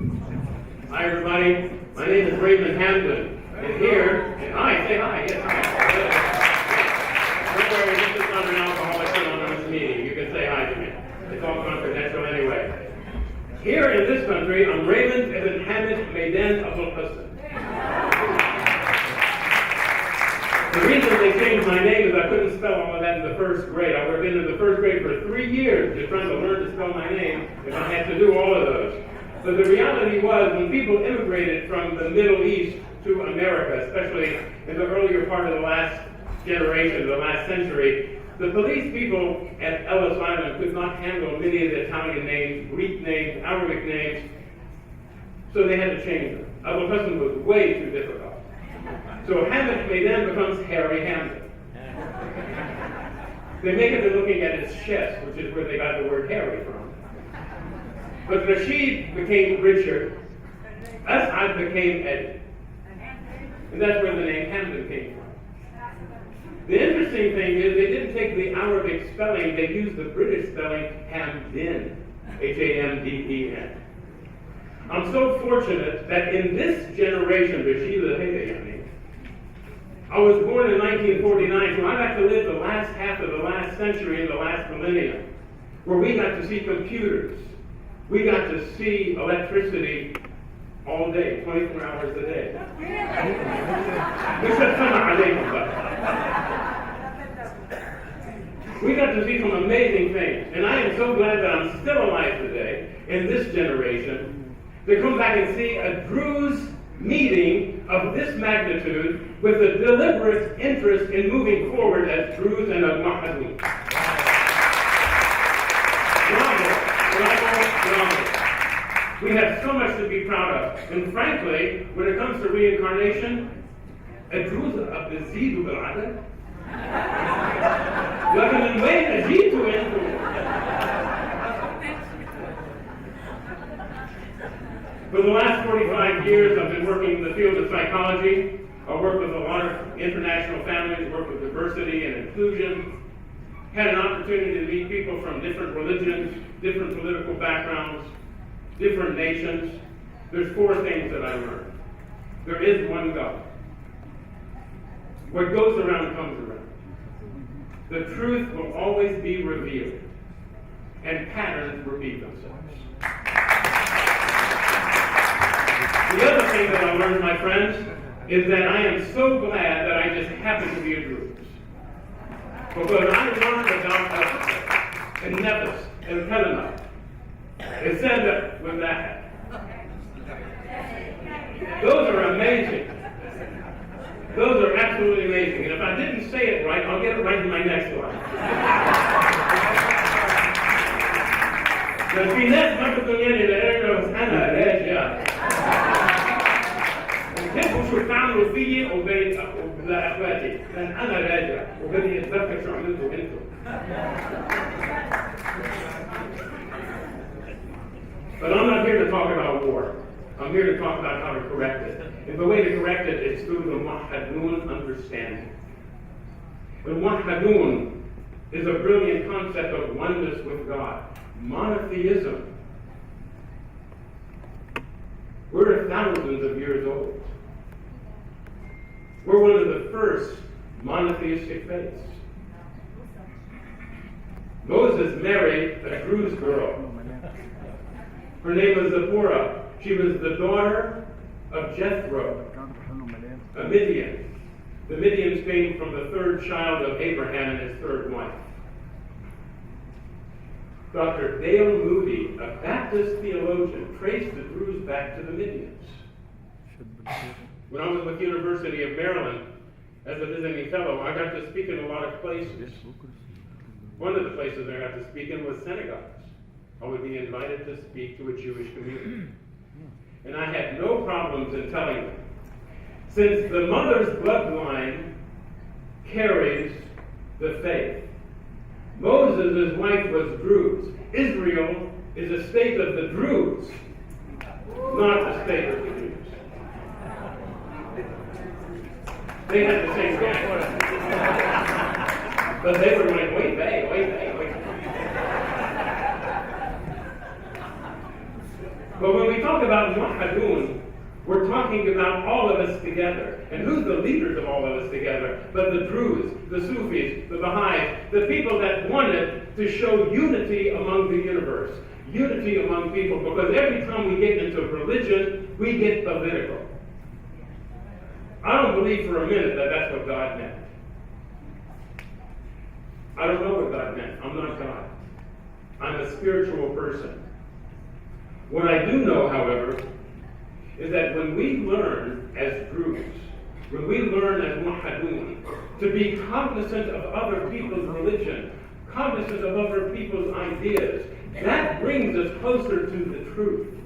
Hi, everybody. My name is Raymond Hamden. And here, hi, say hi. Yes, hi. Don't worry, this is not an alcoholic anonymous meeting. You can say hi to me. It's all confidential anyway. Here in this country, I'm Raymond Hamden of Hussein. The reason they changed my name is I couldn't spell all of that in the first grade. I would have been in the first grade for 3 years just trying to learn to spell my name if I had to do all of those. But the reality was, when people immigrated from the Middle East to America, especially in the earlier part of the last generation, the last century, the police people at Ellis Island could not handle many of the Italian names, Greek names, Arabic names, so they had to change them. Abu Hassan was way too difficult. So Hamid then becomes Harry Hamden. They make it looking at his chest, which is where they got the word Harry from. But Rashid became Richard. As'ad became Eddie. And that's where the name Hamden came from. The interesting thing is they didn't take the Arabic spelling, they used the British spelling Hamden, H-A-M-D-E-N. I'm so fortunate that in this generation, I was born in 1949, so I got to live the last half of the last century and the last millennium, where we got to see computers. We got to see electricity all day, 24 hours a day. We got to see some amazing things, and I am so glad that I'm still alive today in this generation to come back and see a Druze meeting of this magnitude with a deliberate interest in moving forward as Druze and MuwaHiddoun. We have so much to be proud of. And frankly, when it comes to reincarnation, a Druze of the Zidu Bil'adad. لكن من وين أجيتوا أنتم؟ For the last 45 years, I've been working in the field of psychology. I worked with a lot of international families, worked with diversity and inclusion. Had an opportunity to meet people from different religions, different political backgrounds, different nations. There's 4 things that I learned. There is one God. What goes around comes around. The truth will always be revealed, and patterns repeat themselves. The other thing that I learned, my friends, is that I am so glad that I just happen to be a Druze. Because I learned about and Nevis and Helena. It said that with that. Those are amazing. Those are absolutely amazing. And if I didn't say it right, I'll get it right in my next one. في ناس ما بتقولين لأنه أنا راجع. بتحبوا شو بتعملوا فيي وبين لأخواتي، لأن أنا راجع وبدي أتذكر شو عملتوا أنتم. But I'm not here to talk about war. I'm here to talk about how to correct it. And the way to correct it is through the MuwaHiddoun understanding. The MuwaHiddoun is a brilliant concept of oneness with God. Monotheism. We're thousands of years old. We're one of the first monotheistic faiths. Moses married a Druze girl. Her name was Zipporah. She was the daughter of Jethro, a Midian. The Midians came from the 3rd child of Abraham and his 3rd wife. Dr. Dale Moody, a Baptist theologian, traced the Druze back to the Midians. When I was with the University of Maryland as a visiting fellow, I got to speak in a lot of places. One of the places I got to speak in was synagogues. I would be invited to speak to a Jewish community. And I had no problems in telling them. Since the mother's bloodline carries the faith. Moses' wife was Druze. Israel is a state of the Druze, not the state of the Jews. They had the same reaction. But they were like, wait. But when we talk about MuwaHiddoun, we're talking about all of us together. And who's the leaders of all of us together? But the Druze, the Sufis, the Baha'is, the people that wanted to show unity among the universe, unity among people. Because every time we get into religion, we get political. I don't believe for a minute that that's what God meant. I don't know what God meant. I'm not God. I'm a spiritual person. What I do know, however, is that when we learn as Druze, when we learn as MuwaHiddoun to be cognizant of other people's religion, cognizant of other people's ideas, that brings us closer to the truth.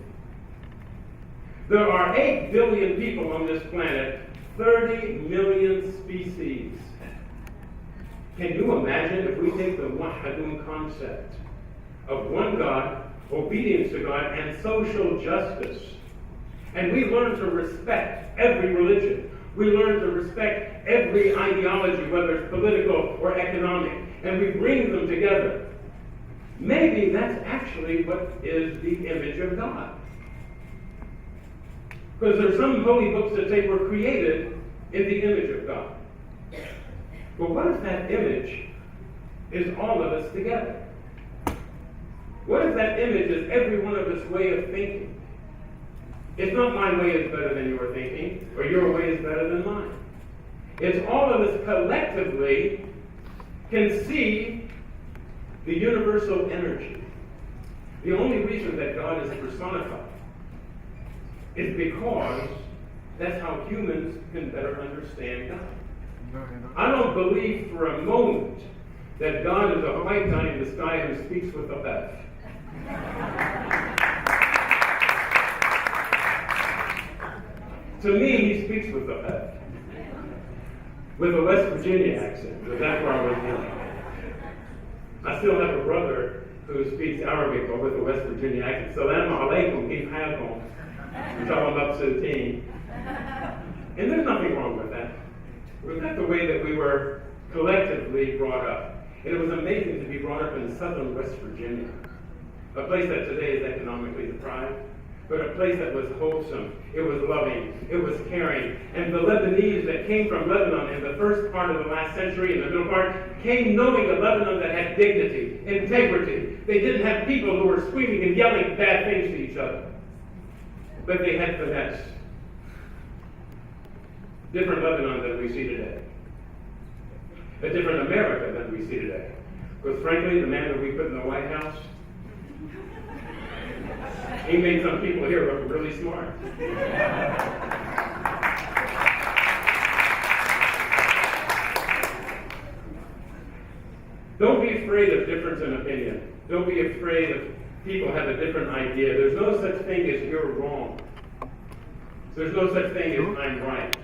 There are 8 billion people on this planet, 30 million species. Can you imagine if we take the MuwaHiddoun concept of one God, obedience to God, and social justice, and we learn to respect every religion, we learn to respect every ideology, whether it's political or economic, and we bring them together, maybe that's actually what is the image of God. Because there's some holy books that say we're created in the image of God. But what if that image is all of us together? What if that image is every one of us' way of thinking? It's not my way is better than your thinking, or your way is better than mine. It's all of us collectively can see the universal energy. The only reason that God is personified is because that's how humans can better understand God. I don't believe for a moment that God is a white guy in the sky who speaks with a bat. To me, he speaks with a bat. With a West Virginia accent, because that's where I was born. I still have a brother who speaks Arabic, but with a West Virginia accent. Salaam alaikum, keep halkom. Shalom up to the team. And there's nothing wrong with that. That's the way that we were collectively brought up. And it was amazing to be brought up in southern West Virginia, a place that today is economically deprived, but a place that was wholesome, it was loving, it was caring. And the Lebanese that came from Lebanon in the first part of the last century, in the middle part, came knowing a Lebanon that had dignity, integrity. They didn't have people who were screaming and yelling bad things to each other, but they had finesse. Different Lebanon than we see today. A different America than we see today. Because frankly, the man that we put in the White House, he made some people here look really smart. Don't be afraid of difference in opinion. Don't be afraid of people have a different idea. There's no such thing as you're wrong. There's no such thing as I'm right.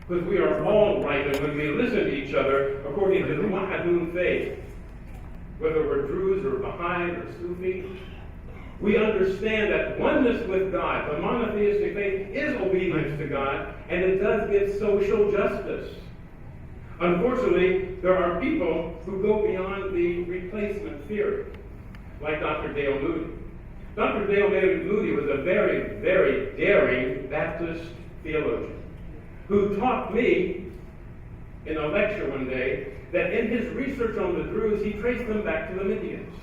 Because we are all right, and when we listen to each other, according to the MuwaHiddoun faith, whether we're Druze or Baha'i or Sufi, we understand that oneness with God, the monotheistic faith, is obedience to God, and it does give social justice. Unfortunately, there are people who go beyond the replacement theory, like Dr. Dale Moody. Dr. Dale Moody was a very, very daring Baptist theologian who taught me in a lecture one day that in his research on the Druze, he traced them back to the Midians.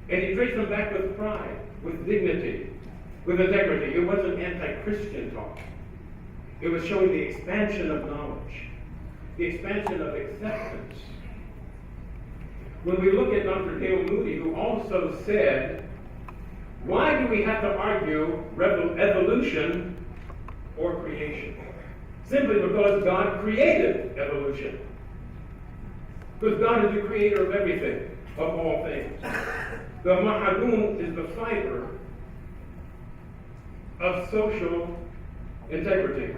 And he traced them back with pride, with dignity, with integrity. It wasn't anti-Christian talk. It was showing the expansion of knowledge, the expansion of acceptance. When we look at Dr. Dale Moody, who also said, why do we have to argue evolution or creation? Simply because God created evolution. Because God is the creator of everything, of all things. The MuwaHiddoun is the fiber of social integrity,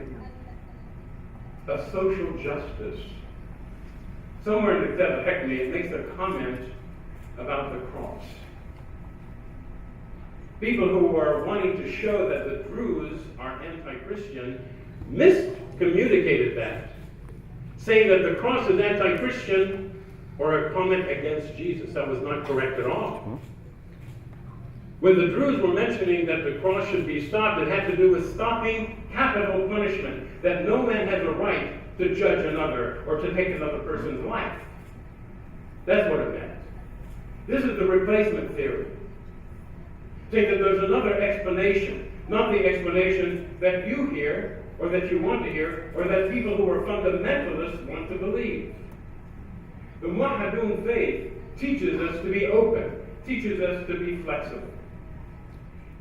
of social justice. Somewhere in the Devachectomy, it makes a comment about the cross. People who are wanting to show that the Druze are anti-Christian miscommunicated that, saying that the cross is anti-Christian or a comment against Jesus. That was not correct at all. When the Druze were mentioning that the cross should be stopped, it had to do with stopping capital punishment, that no man has a right to judge another or to take another person's life. That's what it meant. This is the replacement theory. Think that there's another explanation, not the explanation that you hear, or that you want to hear, or that people who are fundamentalists want to believe. The MuwaHiddoun faith teaches us to be open, teaches us to be flexible.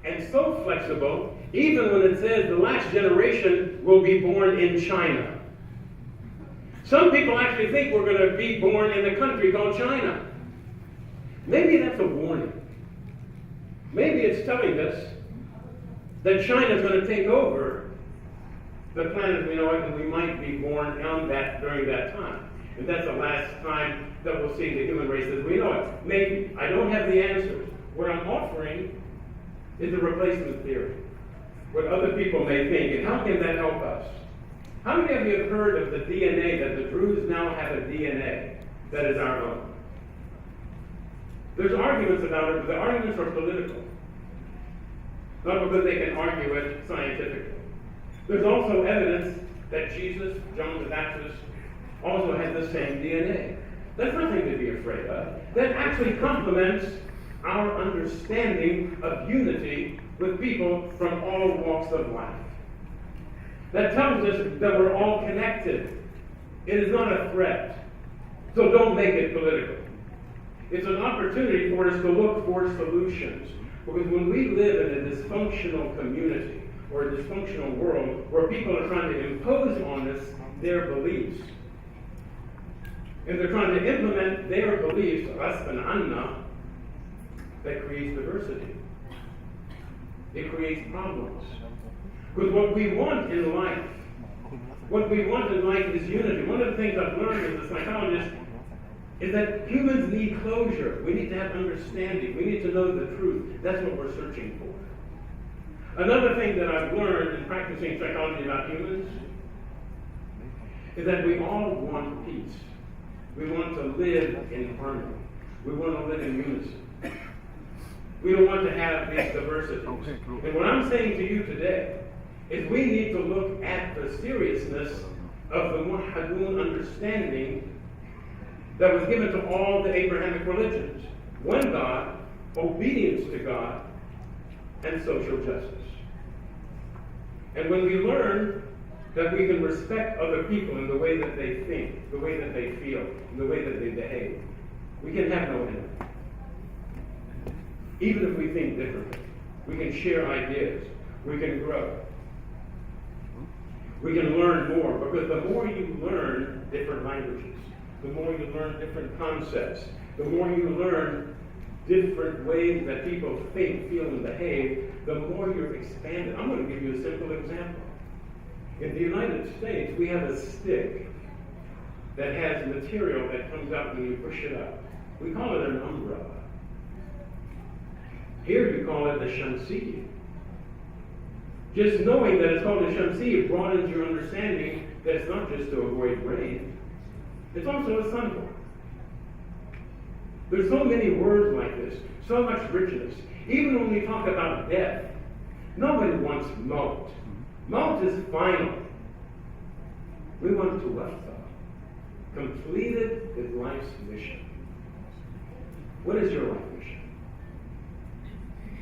And so flexible, even when it says the last generation will be born in China. Some people actually think we're going to be born in a country called China. Maybe that's a warning. Maybe it's telling us that China is going to take over the planet we know it, and we might be born on that during that time. And that's the last time that we'll see the human race as we know it. Maybe. I don't have the answers. What I'm offering is a replacement theory. What other people may think, and how can that help us? How many of you have heard of the DNA, that the Druze now have a DNA that is our own? There's arguments about it, but the arguments are political. Not because they can argue it scientifically. There's also evidence that Jesus, John the Baptist, also had the same DNA. That's nothing to be afraid of. That actually complements our understanding of unity with people from all walks of life. That tells us that we're all connected. It is not a threat. So don't make it political. It's an opportunity for us to look for solutions. Because when we live in a dysfunctional community or a dysfunctional world where people are trying to impose on us their beliefs, and they're trying to implement their beliefs, rasban anna, that creates diversity. It creates problems. Because what we want in life is unity. One of the things I've learned as a psychologist is that humans need closure. We need to have understanding. We need to know the truth. That's what we're searching for. Another thing that I've learned in practicing psychology about humans is that we all want peace. We want to live in harmony. We want to live in unison. We don't want to have these diversities. And what I'm saying to you today is we need to look at the seriousness of the MuwaHiddoun understanding that was given to all the Abrahamic religions. One God, obedience to God, and social justice. And when we learn that we can respect other people in the way that they think, the way that they feel, in the way that they behave, we can have no enemy. Even if we think differently, we can share ideas, we can grow. We can learn more, because the more you learn different languages, the more you learn different concepts, the more you learn different ways that people think, feel, and behave, the more you're expanded. I'm going to give you a simple example. In the United States, we have a stick that has material that comes up when you push it up. We call it an umbrella. Here you call it the shamsiya. Just knowing that it's called a shamsiya broadens your understanding that it's not just to avoid rain, it's also a sunblock. There's so many words like this, so much richness. Even when we talk about death, nobody wants maut. Maut is final. We want to wafta. Completed is life's mission. What is your life mission?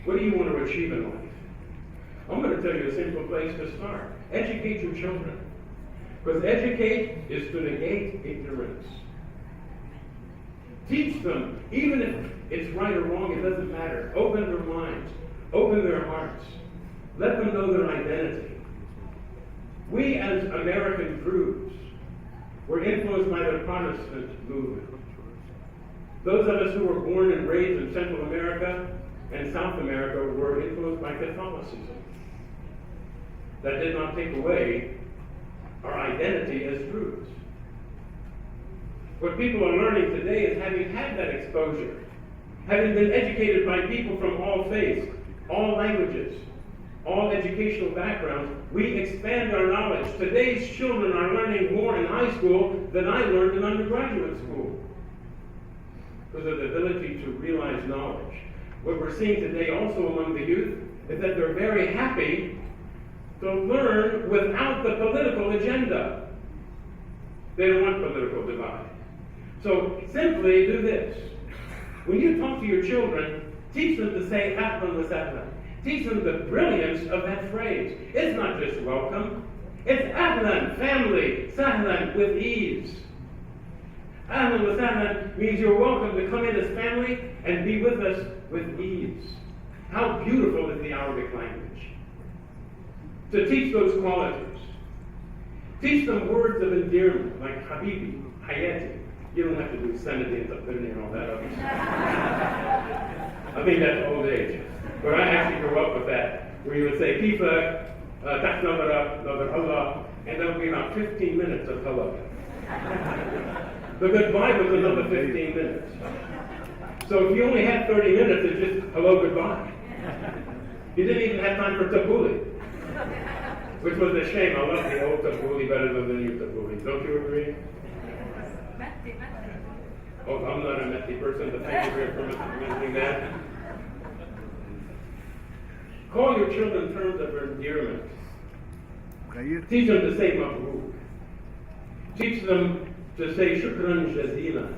What do you want to achieve in life? I'm going to tell you a simple place to start. Educate your children. Because educate is to negate ignorance. Teach them, even if it's right or wrong, it doesn't matter. Open their minds. Open their hearts. Let them know their identity. We as American Druze were influenced by the Protestant movement. Those of us who were born and raised in Central America and South America were influenced by Catholicism. That did not take away our identity as Druze. What people are learning today is, having had that exposure, having been educated by people from all faiths, all languages, all educational backgrounds, we expand our knowledge. Today's children are learning more in high school than I learned in undergraduate school. Because of the ability to realize knowledge. what we're seeing today also among the youth is that they're very happy to learn without the political agenda. They don't want political divide. So simply do this. When you talk to your children, teach them to say ahlan wa sahlan. Teach them the brilliance of that phrase. It's not just welcome. It's ahlan, family, sahlan, with ease. Ahlan wa sahlan means you're welcome to come in as family and be with us with ease. How beautiful is the Arabic language. To teach those qualities. Teach them words of endearment like habibi, hayati. You don't have to do sanadi and taqbirni and all that other stuff. I think that's old age. But I actually grew up with that, where you would say, Kifa, tak nazara, nazar Allah, and that would be about 15 minutes of hello. The goodbye was another 15 minutes. So if you only had 30 minutes, it's just hello, goodbye. You didn't even have time for tabuli, which was a shame. I love the old tabuli better than the new tabuli. Don't you agree? Oh, I'm not a messy person, but thank you for mentioning that. Call your children terms of endearment. Teach them to say mabruk. Teach them to say shukran jazila.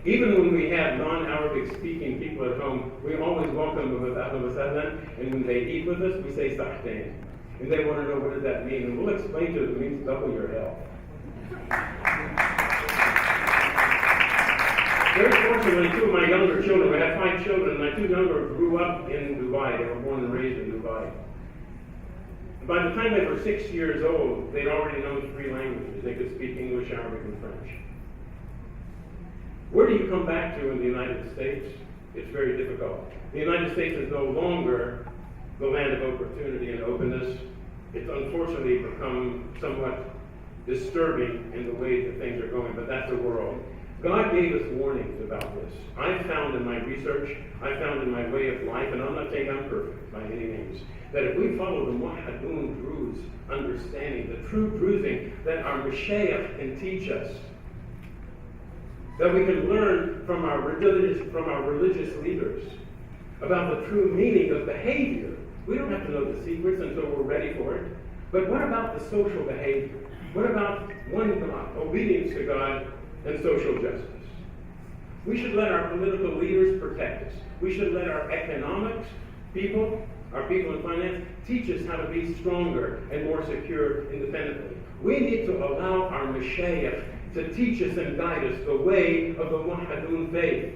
Even when we have non-Arabic speaking people at home, we always welcome them with ahlan wa sahlan, and when they eat with us, we say sahtain. And they want to know, what does that mean? And we'll explain to them, it means double your health. Very fortunately, two of my younger children, we had 5 children, my 2 younger grew up in Dubai. They were born and raised in Dubai. By the time they were 6 years old, they'd already known 3 languages. They could speak English, Arabic, and French. Where do you come back to in the United States? It's very difficult. The United States is no longer the land of opportunity and openness. It's unfortunately become somewhat disturbing in the way that things are going, but that's the world. God gave us warnings about this. I found in my research, I found in my way of life, and I'm not saying I'm perfect by any means, that if we follow the MuwaHiddoun Druze understanding, the true Druzing that our Mashiach can teach us, that we can learn from our religious leaders about the true meaning of behavior. We don't have to know the secrets until we're ready for it. But what about the social behavior? What about one God, obedience to God, and social justice? We should let our political leaders protect us. We should let our economics people, our people in finance, teach us how to be stronger and more secure independently. We need to allow our Mashiach to teach us and guide us the way of the MuwaHiddoun faith.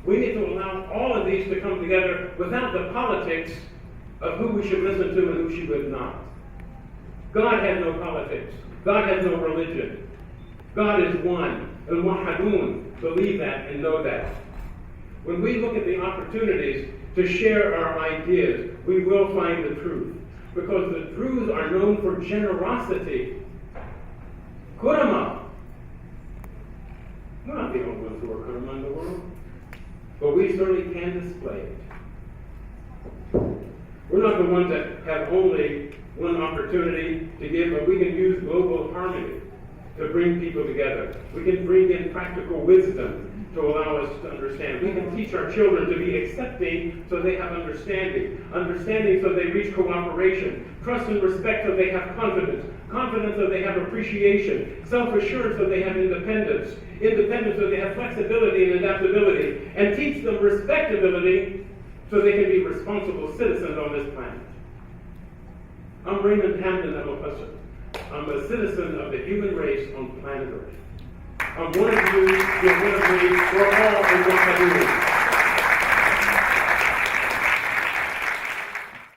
We need to allow all of these to come together without the politics of who we should listen to and who she would not. God has no politics. God has no religion. God is one. And MuwaHiddoun believe that and know that. When we look at the opportunities to share our ideas, we will find the truth. Because the Druze are known for generosity. Kurama. We're not the only ones who are kurama in the world. But we certainly can display it. We're not the ones that have only one opportunity to give, but we can use global harmony to bring people together. We can bring in practical wisdom to allow us to understand. We can teach our children to be accepting so they have understanding. Understanding so they reach cooperation. Trust and respect so they have confidence. Confidence so they have appreciation. Self-assurance so they have independence. Independence so they have flexibility and adaptability. And teach them respectability so they can be responsible citizens on this planet. I'm Raymond Hamden. I'm a citizen of the human race on planet Earth. I'm one of you, you're one of me, we're all in MuwaHiddoun.